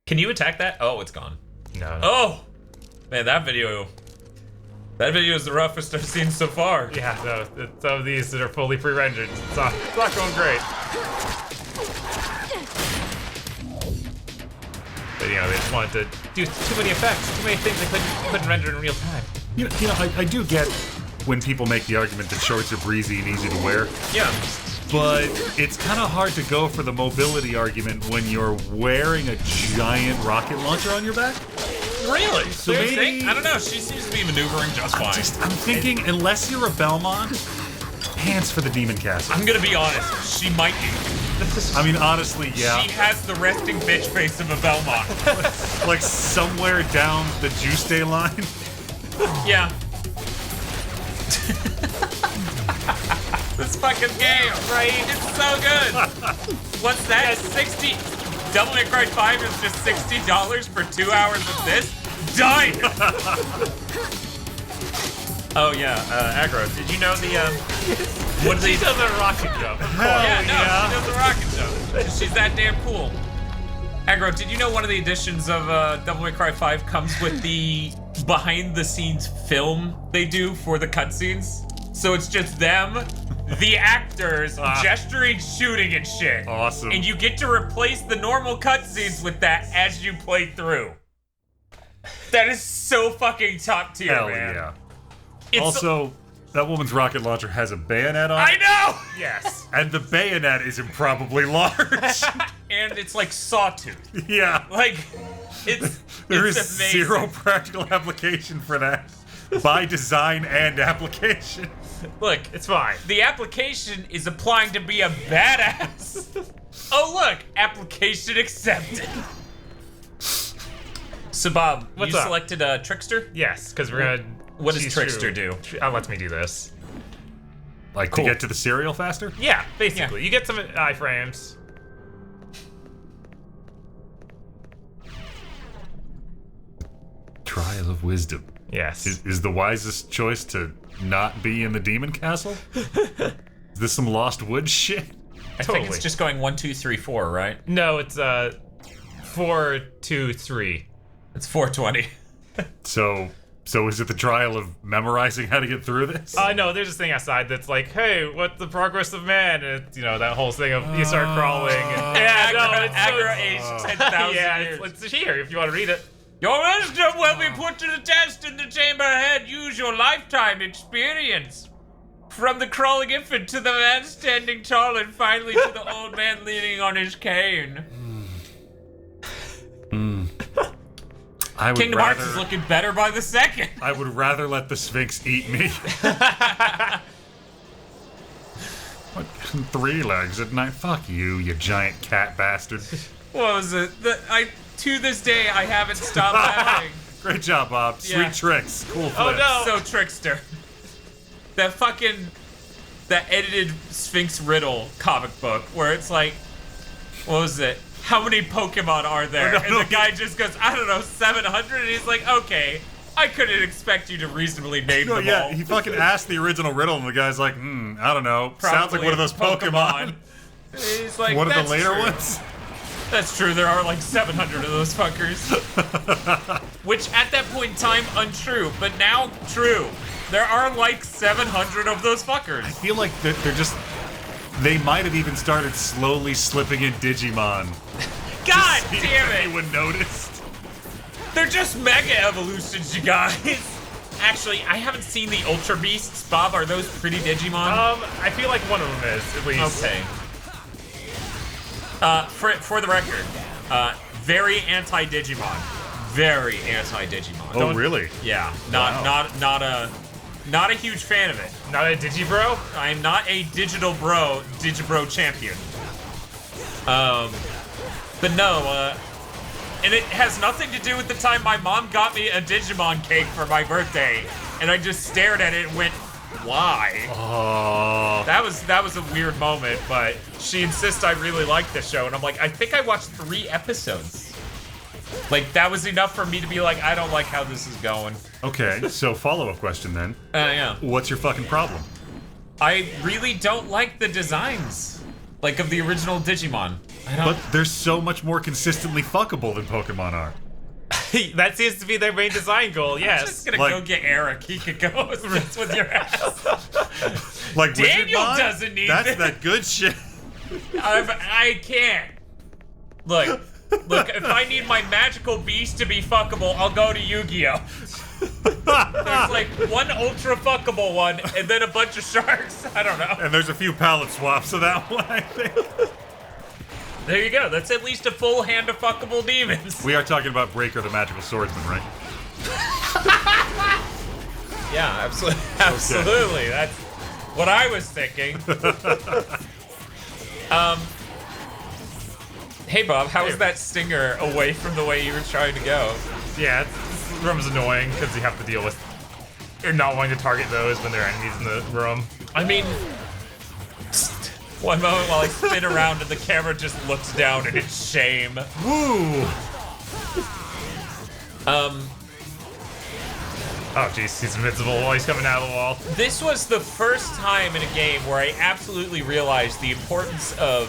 Can you attack that? Oh, it's gone. No. Oh! Man, that video is the roughest I've seen so far. Yeah, no, some of these that are fully pre-rendered. It's not going great. But, you know, they just wanted to do too many effects, too many things they couldn't render in real time. You know, I do get when people make the argument that shorts are breezy and easy to wear. Yeah. But it's kind of hard to go for the mobility argument when you're wearing a giant rocket launcher on your back. Really? So Do you maybe- think? I don't know. She seems to be maneuvering just fine. I'm thinking, unless you're a Belmont, pants for the Demon Castle. I'm gonna be honest. She might be. I mean, honestly, yeah. She has the resting bitch face of a Belmont. Like somewhere down the Juice Day line. Yeah. This fucking game, right? It's so good. What's that? 60. Devil May Cry 5 is just $60 for 2 hours of this? Done! Oh yeah, Aggro, did you know the, what She does a rocket jump. Yeah, no, she does a rocket jump. She's that damn cool. Aggro, did you know one of the editions of Devil May Cry 5 comes with the behind-the-scenes film they do for the cutscenes? So it's just them, the actors, gesturing, shooting, and shit. Awesome. And you get to replace the normal cutscenes with that as you play through. That is so fucking top tier, Hell man. yeah. It's Also, that woman's rocket launcher has a bayonet on it. I know! Yes. And the bayonet is improbably large. And it's like Sawtooth. Yeah. Like, it's There is it's amazing. zero practical application for that. By design and application. Look, It's fine. the application is applying to be a badass. Oh look, application accepted. So Bob, What's you up? selected Trickster? Yes, because we're gonna. What does choose Trickster through- do? Let me do this. Like Cool. to get to the cereal faster? Yeah, basically. You get some iframes. Trial of wisdom. Yes. Is the wisest choice to not be in the demon castle? Is this some Lost Woods shit? I think it's just going 1, 2, 3, 4, right? No, it's 4, 2, 3. It's 420. So is it the trial of memorizing how to get through this? No, there's this thing outside that's like, hey, what's the progress of man? And it's, you know, that whole thing of you start crawling. And, yeah, no, it's Agra aged 10,000 yeah, years. it's here if you want to read it. Your wisdom will be put to the test in the chamber ahead. Use your lifetime experience. From the crawling infant to the man standing tall and finally to the old man leaning on his cane. I would Kingdom rather, Hearts is looking better by the second. I would rather let the Sphinx eat me. What, 3 legs at night? Fuck you, you giant cat bastard. What was it? To this day, I haven't stopped laughing. Great job, Bob. Sweet Yeah. tricks. Cool flips. Oh, no. So Trickster. That edited Sphinx Riddle comic book where it's like, what was it? How many Pokemon are there? And the guy just goes, I don't know, 700? And he's like, okay, I couldn't expect you to reasonably name No, them yeah, all. he fucking asked the original riddle, and the guy's like, I don't know. Sounds like Probably one of those Pokemon. He's like, One of the "That's later true." ones? That's true, there are like 700 of those fuckers. Which at that point in time, untrue, but now true. There are like 700 of those fuckers. I feel like they're just... They might have even started slowly slipping in Digimon. God See if damn it! anyone noticed. They're just mega evolutions, you guys. Actually, I haven't seen the Ultra Beasts. Bob, are those pretty Digimon? I feel like one of them is, at least. Okay. For the record, very anti-Digimon. Very anti-Digimon. Oh, really? Yeah, Wow. not a huge fan of it. Not a Digibro? I am not a Digibro champion. But no, and it has nothing to do with the time my mom got me a Digimon cake for my birthday, and I just stared at it and went, why? Oh. That was a weird moment, but she insists I really like this show, and I'm like, I think I watched 3 episodes. Like, that was enough for me to be like, I don't like how this is going. Okay, so follow-up question then. Yeah. What's your fucking problem? I really don't like the designs, like, of the original Digimon. But they're so much more consistently fuckable than Pokemon are. That seems to be their main design goal, I'm yes. just gonna go get Eric. He could go with your ass. Like Daniel Wizardmon? doesn't need That's this. that good shit. I can't. Look, if I need my magical beast to be fuckable, I'll go to Yu-Gi-Oh! There's like one ultra fuckable one, and then a bunch of sharks. I don't know. And there's a few palette swaps of that one, I think. There you go. That's at least a full hand of fuckable demons. We are talking about Breaker the Magical Swordsman, right? Yeah, absolutely. Absolutely. That's what I was thinking. Hey Bob, how was that stinger away from the way you were trying to go? Yeah, this room's annoying because you have to deal with not wanting to target those when there are enemies in the room. I mean, one moment while I spin around and the camera just looks down in its shame. Woo! Oh jeez, he's invincible while he's coming out of the wall. This was the first time in a game where I absolutely realized the importance of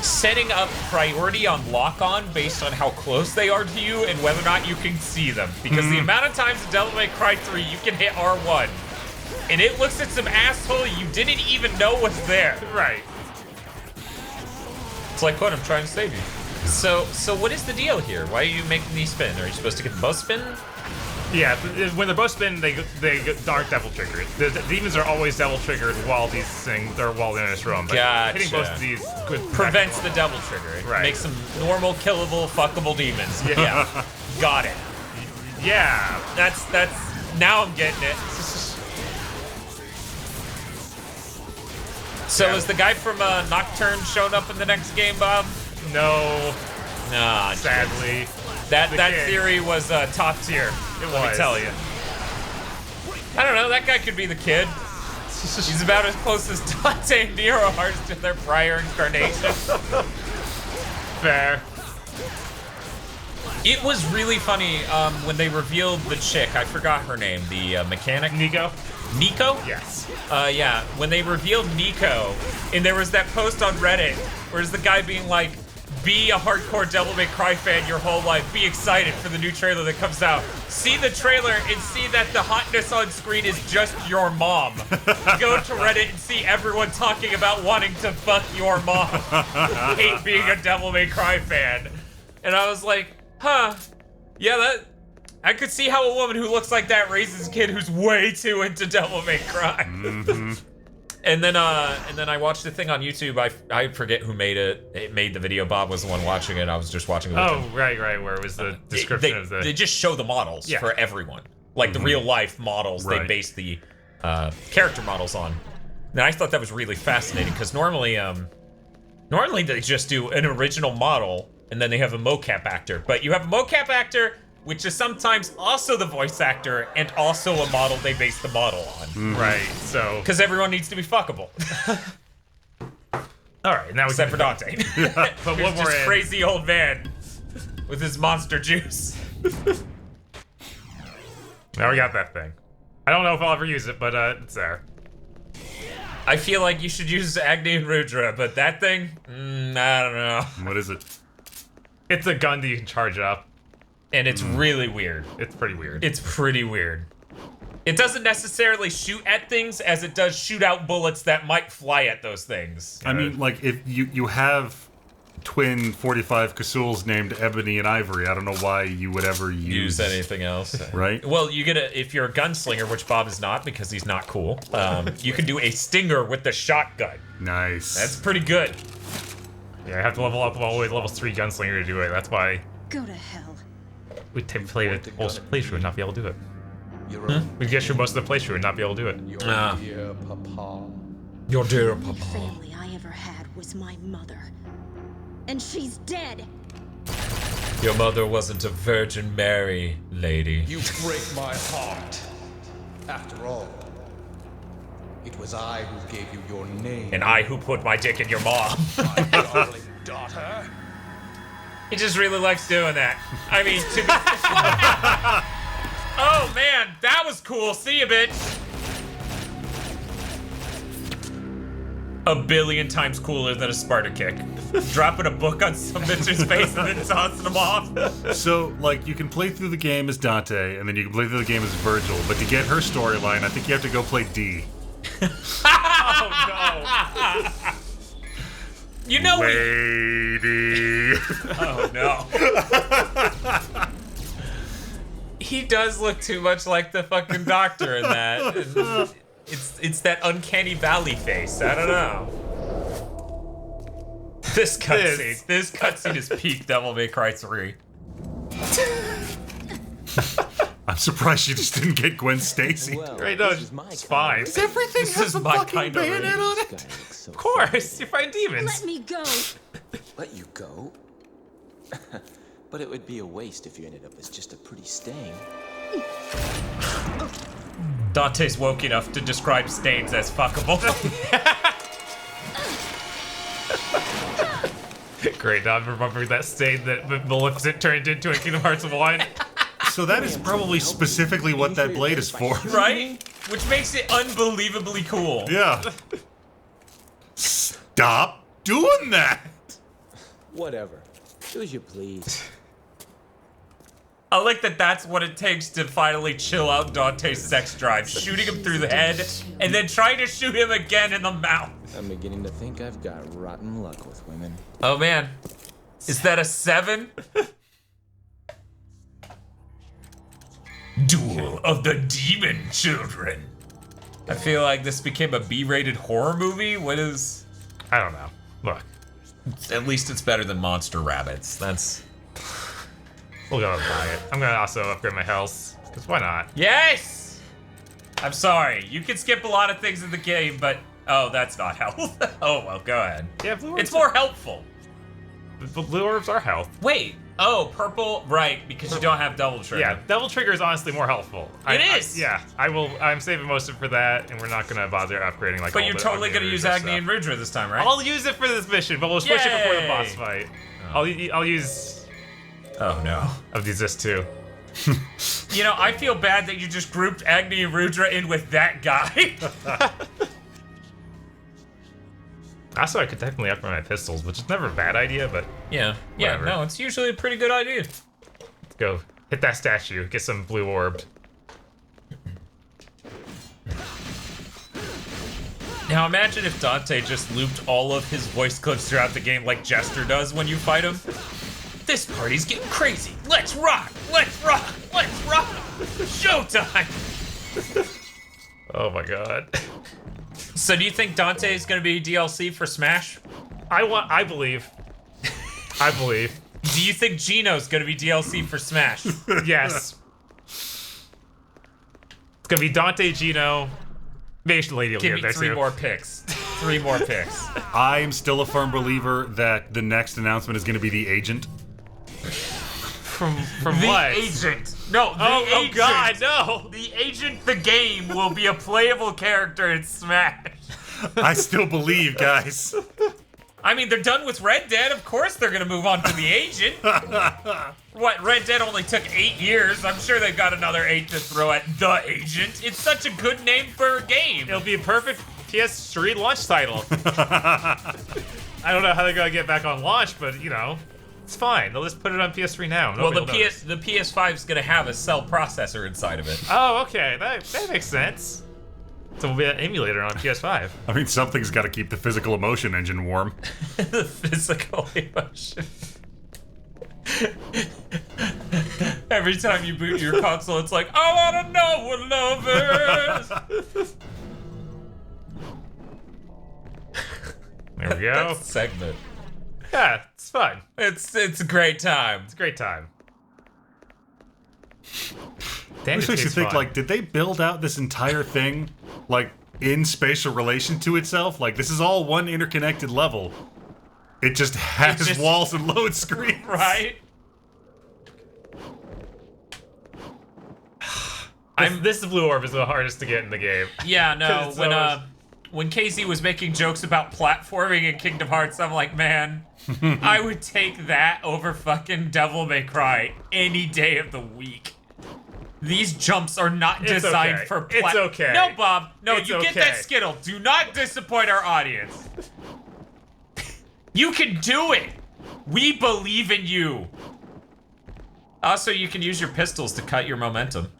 setting up priority on lock-on based on how close they are to you and whether or not you can see them. Because the amount of times in Devil May Cry 3 you can hit R1 and it looks at some asshole you didn't even know was there. Right. It's like, what? I'm trying to save you. So what is the deal here? Why are you making these spin? Are you supposed to get the both spin? Yeah, when they're both spin, they aren't devil triggered. The demons are always devil triggered while these things are while they're in this room. But Gotcha. hitting both of these could Prevents the double trigger. It Right. makes them normal, killable, fuckable demons. Yeah. Got it. Yeah. That's now I'm getting it. So is the guy from Nocturne showing up in the next game, Bob? No. Nah, Sadly. that kid. theory was top tier. Let me was. tell you. I don't know. That guy could be the kid. He's about as close as Dante and Nero are to their prior incarnation. Fair. It was really funny when they revealed the chick. I forgot her name. The mechanic. Nico? Nico? Yes. Yeah. When they revealed Nico, and there was that post on Reddit where the guy being like, be a hardcore Devil May Cry fan your whole life. Be excited for the new trailer that comes out. See the trailer and see that the hotness on screen is just your mom. Go to Reddit and see everyone talking about wanting to fuck your mom. Hate being a Devil May Cry fan. And I was like, huh. Yeah, I could see how a woman who looks like that raises a kid who's way too into Devil May Cry. And then I watched the thing on YouTube. I forget who made it. It made the video. Bob was the one watching it. I was just watching it with him. Oh, right, where it was the description of the... They just show the models for everyone. Like the real life models they base the character models on. And I thought that was really fascinating because normally they just do an original model and then they have a mocap actor. But you have a mocap actor which is sometimes also the voice actor and also a model they base the model on. Right, so... Because everyone needs to be fuckable. Alright, now we Except for Dante. But Who's one more just in. crazy old man with his monster juice. Now we got that thing. I don't know if I'll ever use it, but it's there. I feel like you should use Agni and Rudra, but that thing? I don't know. What is it? It's a gun that you can charge up. And it's really weird. It's pretty weird. It's pretty weird. It doesn't necessarily shoot at things as it does shoot out bullets that might fly at those things. I mean, like, if you have twin 45 Kasuls named Ebony and Ivory, I don't know why you would ever use anything else. Right? Well, you get if you're a gunslinger, which Bob is not because he's not cool, you can do a stinger with the shotgun. Nice. That's pretty good. Yeah, I have to level up all the way to level 3 gunslinger to do it. That's why Go to hell. we'd play the whole playthrough and not be able to do it. We'd get through most of the playthrough and not be able to do it. Your dear The only family I ever had was my mother. And she's dead. Your mother wasn't a Virgin Mary, lady. You break my heart. After all, it was I who gave you your name. And I who put my dick in your mom. My darling daughter. He just really likes doing that. I mean, to be... Oh, man, that was cool. See you, bitch. A billion times cooler than a Sparta kick. dropping a book on some bitch's face and then tossing him off. So, like, you can play through the game as Dante, and then you can play through the game as Virgil, but to get her storyline, I think you have to go play D. Oh no. You know Lady. Oh no. He does look too much like the fucking doctor in that. And it's that uncanny valley face. I don't know. This cutscene is peak Devil May Cry 3. I'm surprised you just didn't get Gwen Stacy. Well, Right, no, this is my it's kind fine. Everything This has is a my fucking kind of bayonet on This it. guy looks so Of course, you find demons. Let me go. Let you go? But it would be a waste if you ended up as just a pretty stain. Dante's woke enough to describe stains as fuckable. Great, now I'm remembering that stain that Maleficent turned into in Kingdom Hearts 1. So that is probably specifically what that blade is for. Right? Which makes it unbelievably cool. Yeah. Stop doing that. Whatever. Do as you please. I like that that's what it takes to finally chill out Dante's sex drive. Shooting him through the head, and then trying to shoot him again in the mouth. I'm beginning to think I've got rotten luck with women. Oh man. Is that a 7? Duel of the Demon Children. I feel like this became a B-rated horror movie. What is... I don't know. Look, At least it's better than Monster Rabbits. That's... we'll go and buy it. I'm gonna also upgrade my health, because why not? Yes! I'm sorry. You can skip a lot of things in the game, but... Oh, that's not health. Oh, well, go ahead. Yeah, blue orbs. It's more helpful. Blue orbs are health. Wait. Oh, purple. Right, because you don't have double trigger. Yeah, double trigger is honestly more helpful. It is! Yeah, I'm saving most of it for that, and we're not gonna bother upgrading like. But all you're the totally Agni going to and use Rudra Agni and stuff. Rudra this time, right? I'll use it for this mission, but we'll switch it before the Yay! boss fight. I'll use. Oh, no. I'll use this too. You know, I feel bad that you just grouped Agni and Rudra in with that guy. Also, I could technically upgrade my pistols, which is never a bad idea, but Yeah, Whatever. no, it's usually a pretty good idea. let's go hit that statue, get some blue orbed. Now imagine if Dante just looped all of his voice clips throughout the game like Jester does when you fight him. This party's getting crazy. Let's rock! Let's rock! Let's rock! Showtime! Oh my god. So do you think Dante is going to be DLC for Smash? I believe. I believe. Do you think Gino's going to be DLC for Smash? Yes. It's gonna be Dante, Gino, maybe Lady will Give get me there 3 too. more picks. 3 more picks. I'm still a firm believer that the next announcement is going to be the agent. From The what? agent. No, the Oh, oh agent. god, no! The agent, the game, will be a playable character in Smash. I still believe, guys. I mean, they're done with Red Dead. Of course they're gonna move on to the agent. What, Red Dead only took 8 years. I'm sure they've got another 8 to throw at the agent. It's such a good name for a game. It'll be a perfect PS3 launch title. I don't know how they're gonna get back on launch, but you know, it's fine. They'll just put it on PS3 now. Well, Nobody will notice. the PS5 is gonna have a cell processor inside of it. Oh, okay, that makes sense. So we'll be an emulator on PS5. I mean, something's got to keep the physical emotion engine warm. The physical emotion. Every time you boot your console, it's like, I wanna know what love is. There we go. That's the segment. Yeah, it's fun. It's a great time. It's a great time. It makes you think, like, did they build out this entire thing, like, in spatial relation to itself? Like, this is all one interconnected level. It just has just- walls and load screens. Right? This blue orb is the hardest to get in the game. Yeah, no, 'Cause it's when Casey was making jokes about platforming in Kingdom Hearts, I'm like, man, I would take that over fucking Devil May Cry any day of the week. These jumps are not It's designed okay. for It's okay. No, Bob. No, It's you get that okay. Skittle. Do not disappoint our audience. You can do it! We believe in you! Also, you can use your pistols to cut your momentum.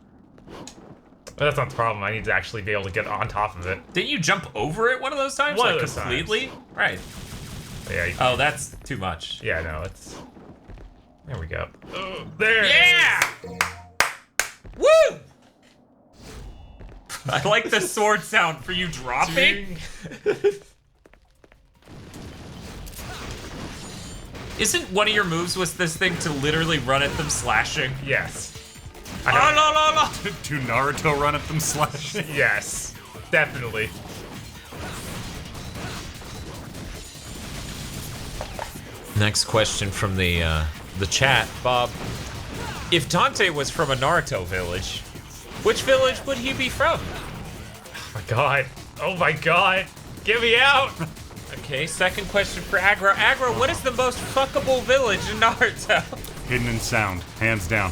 But that's not the problem. I need to actually be able to get on top of it. Didn't you jump over it one of those times? One like of those completely? times. Right. But yeah. Oh, that's too much. Yeah, no, it's... There we go. Oh, there Yeah! it Woo! I like the sword sound for you dropping. Isn't one of your moves was this thing to literally run at them slashing? Yes. Oh, la, la, la. Do Naruto run at them slashing? Yes. Definitely. Next question from the chat, Bob. If Dante was from a Naruto village, which village would he be from? Oh my god. Oh my god. Get me out. Okay, second question for Aggro. Aggro, what is the most fuckable village in Naruto? Hidden in sound, hands down.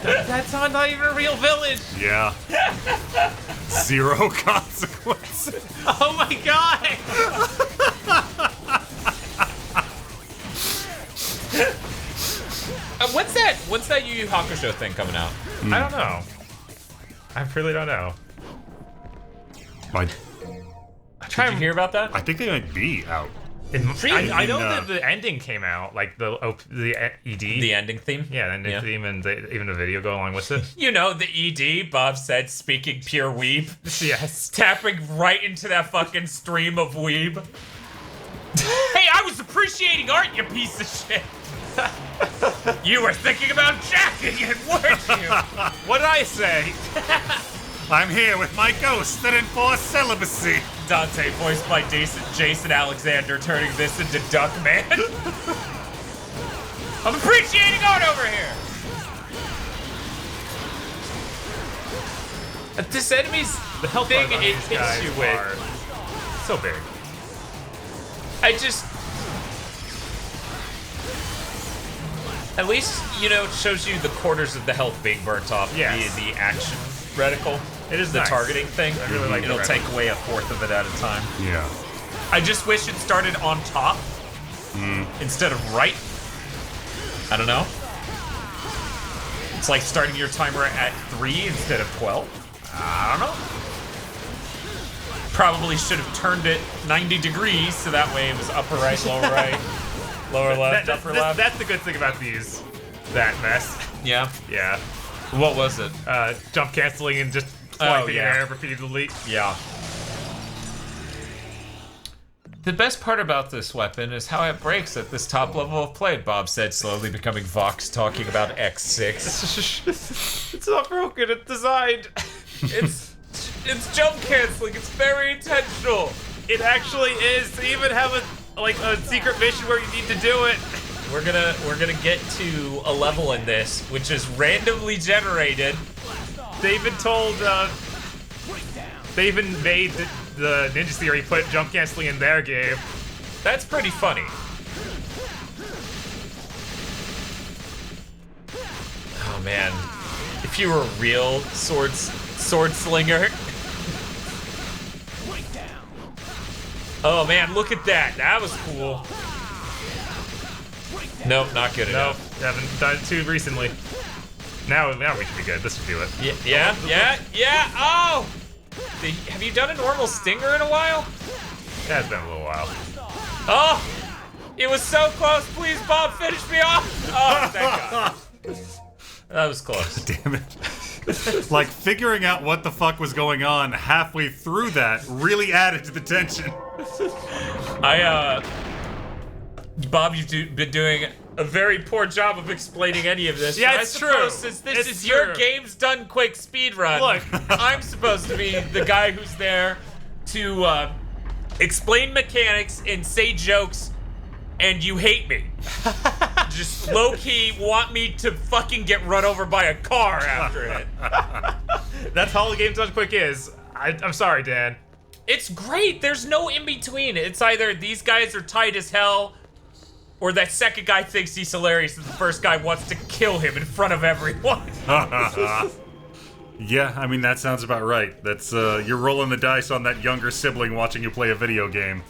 That's not even a real village. Yeah. Zero consequences. Oh my god. What's that Yu Yu Hakusho thing coming out? I don't know. I really don't know. Did you hear about that? I think they might be out. I know that the ending came out, like the ED. The ending theme? Yeah, the ending theme and even a video going along with it. You know, the ED, Bob said, speaking pure weeb. Yes. Tapping right into that fucking stream of weeb. Hey, I was appreciating art, you piece of shit. You were thinking about jacking it, weren't you? What did I say? I'm here with my ghost that enforced celibacy. Dante, voiced by Jason Alexander, turning this into Duckman. I'm appreciating art over here. This enemy's The health thing bars on it these hits guys you are with. so big. I just... At least, you know, it shows you the quarters of the health being burnt off via the action reticle. It is the nice. targeting thing. I really like the It'll take reticle. away a fourth of it at a time. Yeah. I just wish it started on top instead of right. I don't know. It's like starting your timer at 3 instead of 12. I don't know. Probably should have turned it 90 degrees so that way it was upper right, lower right, lower left, upper left. That's the good thing about these. That mess. Yeah. Yeah. What was it? Jump canceling and just swiping in air repeatedly. Yeah. The best part about this weapon is how it breaks at this top level of play, Bob said, slowly becoming Vox talking about X6. It's not broken, it's designed. It's jump canceling, it's very intentional. It actually is to even have a secret mission where you need to do it. We're gonna get to a level in this, which is randomly generated. They even told, they even made the Ninja Theory put jump canceling in their game. That's pretty funny. Oh man, if you were a real sword slinger. Oh man, look at that. That was cool. Nope, not good enough. Nope, haven't done it too recently. Now we should be good. This should do it. Yeah. Oh! Have you done a normal stinger in a while? Yeah, it's been a little while. Oh! It was so close. Please, Bob, finish me off. Oh, thank God. That was close. Damn it. Like, figuring out what the fuck was going on halfway through that really added to the tension. Bob, you've been doing a very poor job of explaining any of this. Yeah, but it's I suppose true. Since this It's is your true. game's done quick speed run, Look. I'm supposed to be the guy who's there to explain mechanics and say jokes, and you hate me. Just low-key want me to fucking get run over by a car after it. That's all the game's done quick is. I'm sorry, Dan. It's great. There's no in-between. It's either these guys are tight as hell, or that second guy thinks he's hilarious and the first guy wants to kill him in front of everyone. Yeah, I mean, that sounds about right. That's, you're rolling the dice on that younger sibling watching you play a video game.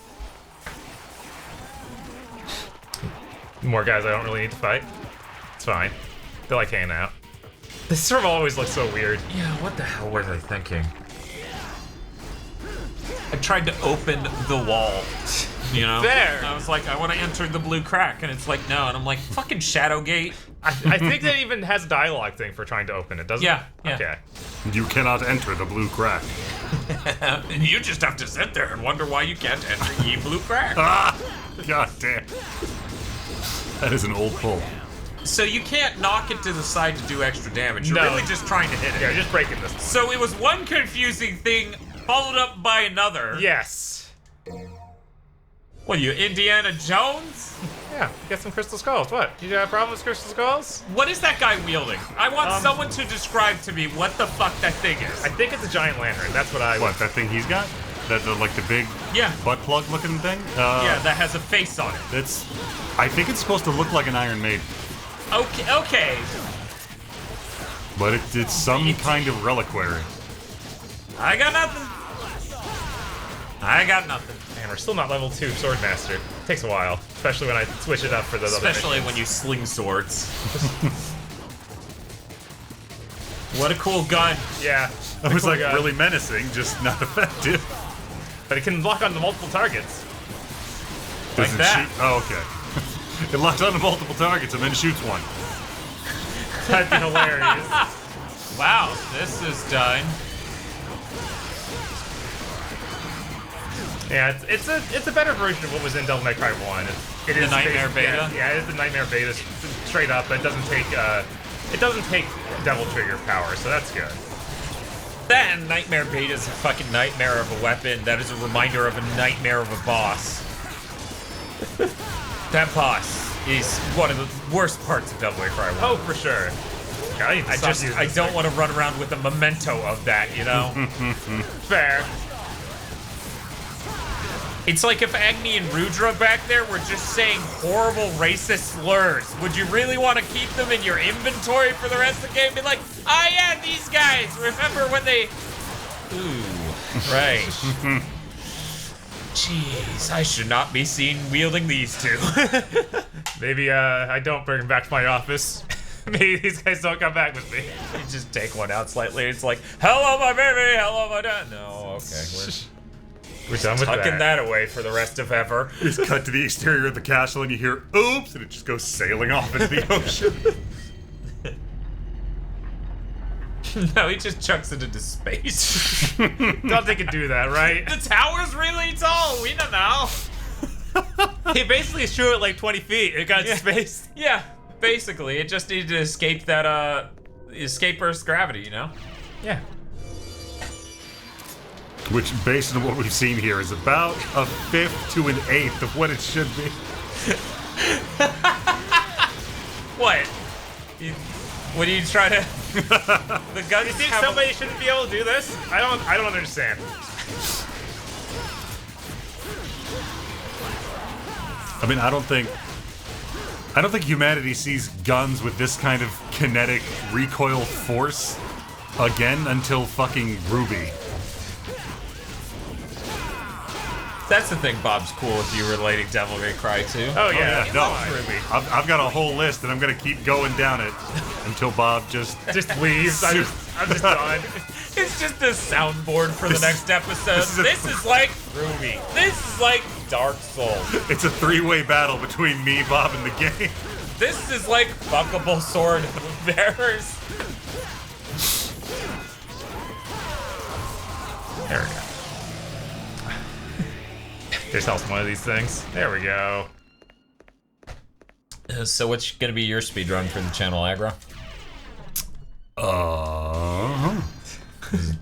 More guys I don't really need to fight. It's fine. They like hanging out. This room always looks so weird. Yeah, what the hell were they thinking? I tried to open the wall, you know? There! I was like, I want to enter the blue crack, and it's like, no. And I'm like, fucking Shadowgate. I think that even has a dialogue thing for trying to open it, doesn't Yeah, it? yeah. Okay. You cannot enter the blue crack. And you just have to sit there and wonder why you can't enter ye blue crack. Ah! God damn. That is an old pull. So you can't knock it to the side to do extra damage. You're No. really just trying to hit it. Yeah, just breaking this. So it was one confusing thing followed up by another. Yes. What are you, Indiana Jones? Yeah, get some crystal skulls. What? You have a problem with crystal skulls? What is that guy wielding? I want someone to describe to me what the fuck that thing is. I think it's a giant lantern. That's what I. What, that thing he's got? Like the big Yeah. butt plug looking thing? Yeah, that has a face on it. It's. I think it's supposed to look like an Iron Maiden, Okay. but it's some kind of reliquary. I got nothing. Man, we're still not level 2 sword master. Takes a while, especially when I switch it up for those Especially other when you sling swords. What a cool gun. Yeah. That was cool like gun. really menacing, just not effective. But it can lock onto multiple targets. Like Does it that. shoot? Oh, okay. It locks onto multiple targets and then shoots one. That'd be hilarious. Wow, this is done. Yeah, it's a better version of what was in Devil May Cry 1. It is Nightmare basically- Beta? Yeah, it's the Nightmare Beta straight up, but it doesn't take Devil Trigger power, so that's good. That Nightmare Beta is a fucking nightmare of a weapon. That is a reminder of a nightmare of a boss. That boss is one of the worst parts of Devil May Cry 1. Oh, for sure. God, I need to stop using I this don't thing. want to run around with a memento of that, you know? Fair. It's like if Agni and Rudra back there were just saying horrible racist slurs. Would you really want to keep them in your inventory for the rest of the game? Be like, oh yeah, these guys, remember when they... Ooh, right. Jeez, I should not be seen wielding these two. Maybe I don't bring him back to my office. Maybe these guys don't come back with me. You just take one out slightly. It's like, hello, my baby. Hello, my dad. No, okay. We're done with Tucking that away for the rest of ever. You just cut to the exterior of the castle and you hear, oops, and it just goes sailing off into the ocean. No, he just chucks it into space. Don't think it do that, right? The tower's really tall. We don't know. He basically threw it like 20 feet. It got into space. Yeah, basically, it just needed to escape that escape Earth's gravity. You know. Yeah. Which, based on what we've seen here, is about a fifth to an eighth of what it should be. What? What do you try to? The guns. You think have somebody shouldn't be able to do this? I don't understand. I mean, I don't think humanity sees guns with this kind of kinetic recoil force again until fucking Ruby. That's the thing. Bob's cool with you relating Devil May Cry to. Oh yeah, no, Ruby. I've got a whole list and I'm gonna keep going down it until Bob just Just leaves. I'm just done. It's just a soundboard for the next episode. This is like Ruby. This is like Dark Souls. it's a three-way battle between me, Bob, and the game. This is like fuckable sword bearers. There we go. There's also one of these things. There we go. So what's gonna be your speedrun for the channel, Aggro?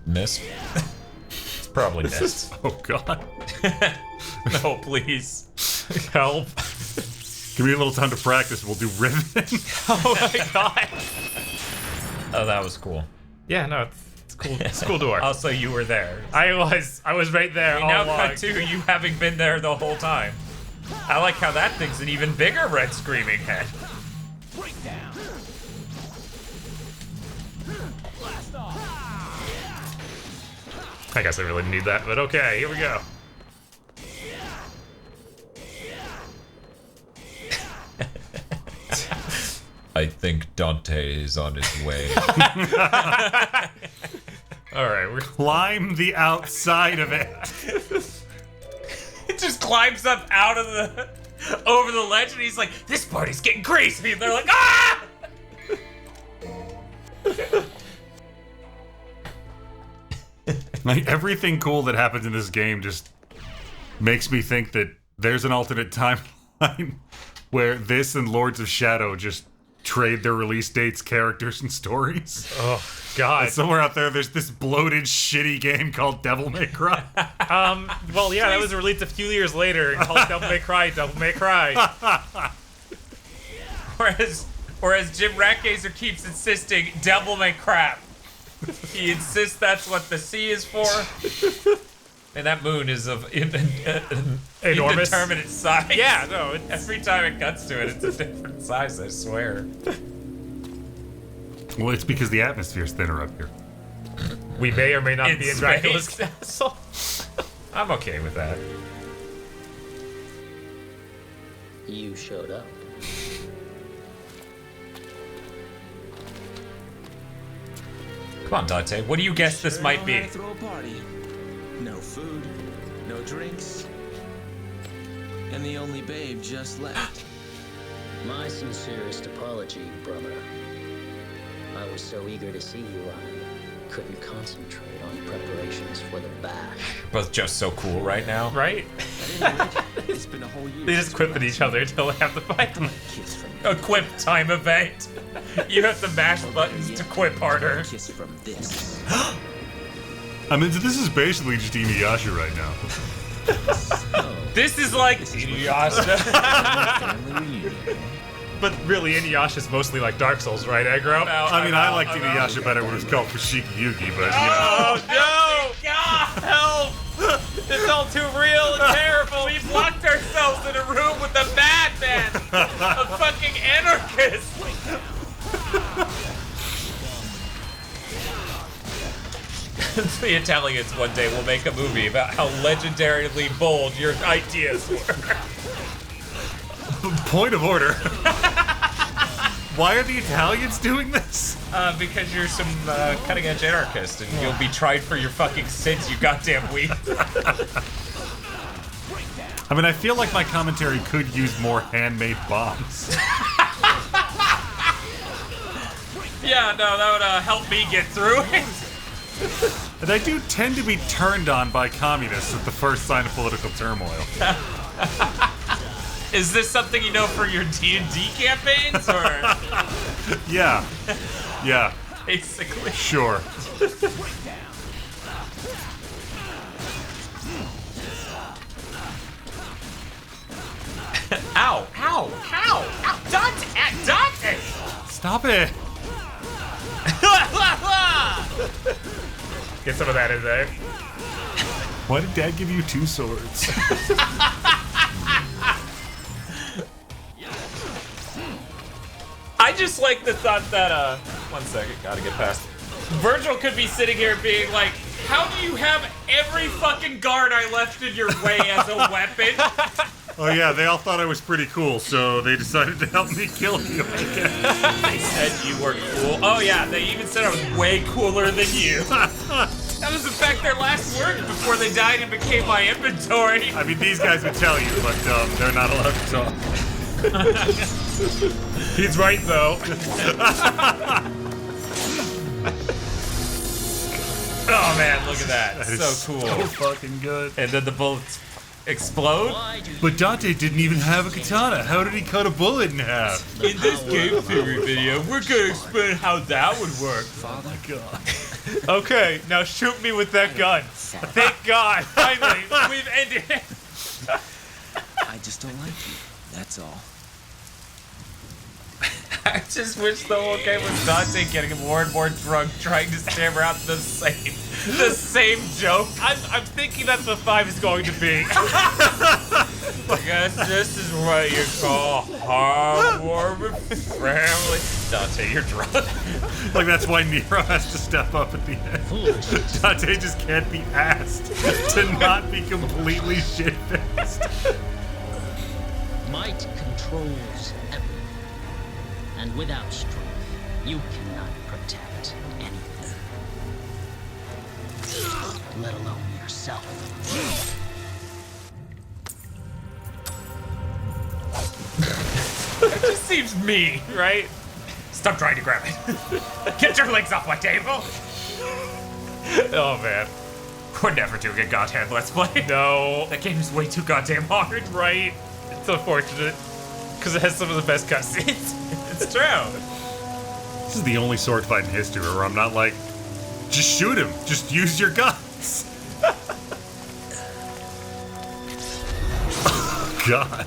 Missed? It's probably missed. Oh god. No, please. Help. Give me a little time to practice. We'll do riveting. Oh my god. Oh, that was cool. Yeah, no, it's cool. It's cool to work. Also, you were there. I was right there We all now along. cut to you having been there the whole time. I like how that thing's an even bigger red screaming head. I guess I really didn't need that, but okay, here we go. I think Dante is on his way. All right, we're Climb the outside of it. It just climbs up out of the over the ledge, and he's like, "This party's getting crazy." And they're like, "Ah!" Like, everything cool that happens in this game just makes me think that there's an alternate timeline where this and Lords of Shadow just trade their release dates, characters, and stories. oh god. And somewhere out there, there's this bloated, shitty game called Devil May Cry. Well, yeah, that was released a few years later and called Devil May Cry, Devil May Cry. Whereas Jim Ratgazer keeps insisting Devil May Crap. He insists that's what the C is for. And that moon is of Enormous. indeterminate size. Yeah, no, it's... Every time it cuts to it, it's a different size, I swear. Well, it's because the atmosphere's thinner up here. We may or may not In be in space. Dracula's castle. I'm okay with that. You showed up. Come on, Dante. What do you guess this might be? Throw a party. No food, no drinks, and the only babe just left. My sincerest apology, brother. I was so eager to see you, I couldn't concentrate on preparations for the bash. Both just so cool right now. Right? It's been a whole year. They just quip at each other until they have to fight. Kiss from A quip time event. You have to mash buttons to quip harder. kiss from this. I mean, this is basically just Inuyasha right now. This is like Inuyasha. Family reunion. But really, Inuyasha's mostly like Dark Souls, right, Aggro? I mean, I liked Inuyasha better when it was called Fushigi Yugi, but, you know. Oh no! God, help! It's all too real and terrible. We've locked ourselves in a room with a madman, a fucking anarchist. The Italians one day will make a movie about how legendarily bold your ideas were. Point of order. Why are the Italians doing this? Because you're some cutting-edge anarchist, and you'll be tried for your fucking sins, you goddamn weep. I mean, I feel like my commentary could use more handmade bombs. Yeah, no, that would help me get through it. And I do tend to be turned on by communists at the first sign of political turmoil. Is this something you know for your D&D campaigns, or Yeah. Yeah, basically? sure. Ow! Ow! Ow! Ow! Dante! Dante! Stop it. Get some of that in there. Why did Dad give you 2 swords? I just like the thought that, one second, gotta get past. Virgil could be sitting here being like, how do you have every fucking guard I left in your way as a weapon? Oh yeah, they all thought I was pretty cool, so they decided to help me kill you. They said you were cool. Oh yeah, they even said I was way cooler than you. That was in fact their last word before they died and became my inventory. I mean, these guys would tell you, but they're not allowed to talk. He's right, though. Oh man, look at that. That is So cool. So fucking good. And then the bullets explode. But Dante didn't even have a katana. How did he cut a bullet in half? In this game theory video, we're gonna explain how that would work. Oh my god. Okay, now shoot me with that gun. Thank God, finally, we've ended it. I just don't like you. That's all. I just wish the whole game was Dante getting more and more drunk, trying to stammer out the same joke. I'm thinking that's what 5 is going to be. I guess this is what you call heartwarming family. Dante, you're drunk. Like, that's why Nero has to step up at the end. Dante just can't be asked to not be completely shit-faced. Might controls everything. And without strength, you cannot protect anything. Let alone yourself. It just seems mean, right? Stop trying to grab it. Get your legs off my table. Oh man. We're never doing a goddamn Let's Play. No. That game is way too goddamn hard. Right? It's unfortunate. Because it has some of the best cutscenes. It's true. This is the only sword fight in history where I'm not like, just shoot him. Just use your guns. Oh, God.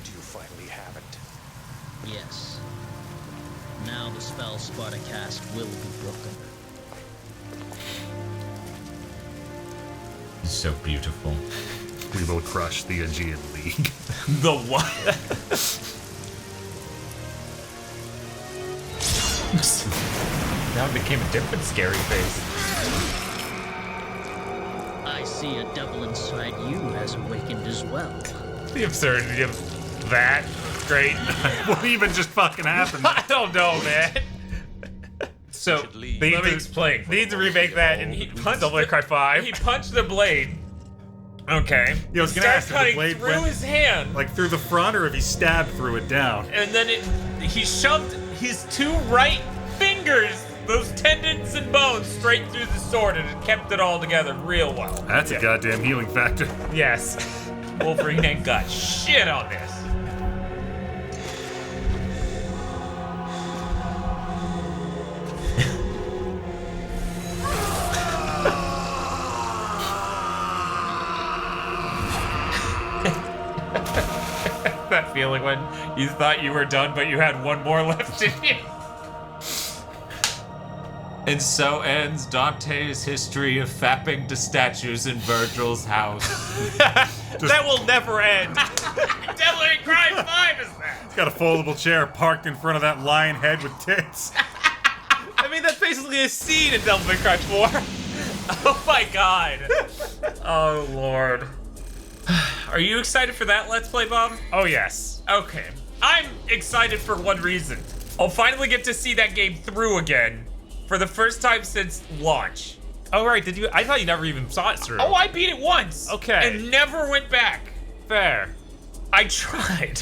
Do you finally have it? Yes. Now the spell Sparta cast will be broken. It's so beautiful. We will crush the Aegean League. The what? Now it became a different scary face. I see a devil inside you has awakened as well. The absurdity of that. Great. What even just fucking happened? I don't know, man. So, leave. They let need me to explain. They need to remake that in Devil May Cry 5. He punched the blade. Okay. Yeah, I was gonna Started ask if the cutting blade through went- his hand. Like through the front, or if he stabbed through it down? And then he shoved his two right fingers, those tendons and bones, straight through the sword, and it kept it all together real well. That's a goddamn healing factor. Yes. Wolverine ain't got shit on this. That feeling when you thought you were done, but you had one more left in you. And so ends Dante's history of fapping to statues in Virgil's house. That will never end. Devil May Cry 5 is that? He's got a foldable chair parked in front of that lion head with tits. I mean, that's basically a scene in Devil May Cry 4. Oh my god. Oh lord. Are you excited for that Let's Play, Bob? Oh, yes. Okay. I'm excited for one reason. I'll finally get to see that game through again for the first time since launch. Oh, right. Did you? I thought you never even saw it through. Oh, I beat it once. Okay. And never went back. Fair. I tried.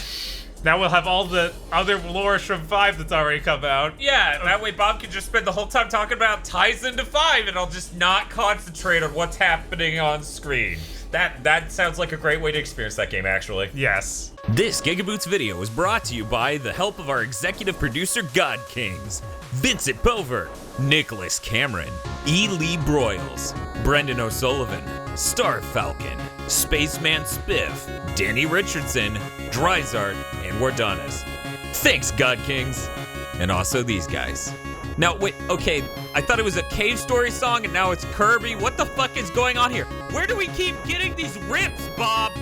Now we'll have all the other lore from 5 that's already come out. Yeah, that way Bob can just spend the whole time talking about ties into 5 and I'll just not concentrate on what's happening on screen. That sounds like a great way to experience that game, actually. Yes. This GigaBoots video was brought to you by the help of our executive producer God Kings, Vincent Bover, Nicholas Cameron, E. Lee Broyles, Brendan O'Sullivan, Star Falcon, Spaceman Spiff, Danny Richardson, Dryzart, and Wardanis. Thanks, God Kings. And also these guys. Now, wait, okay, I thought it was a Cave Story song and now it's Kirby. What the fuck is going on here? Where do we keep getting these rips, Bob?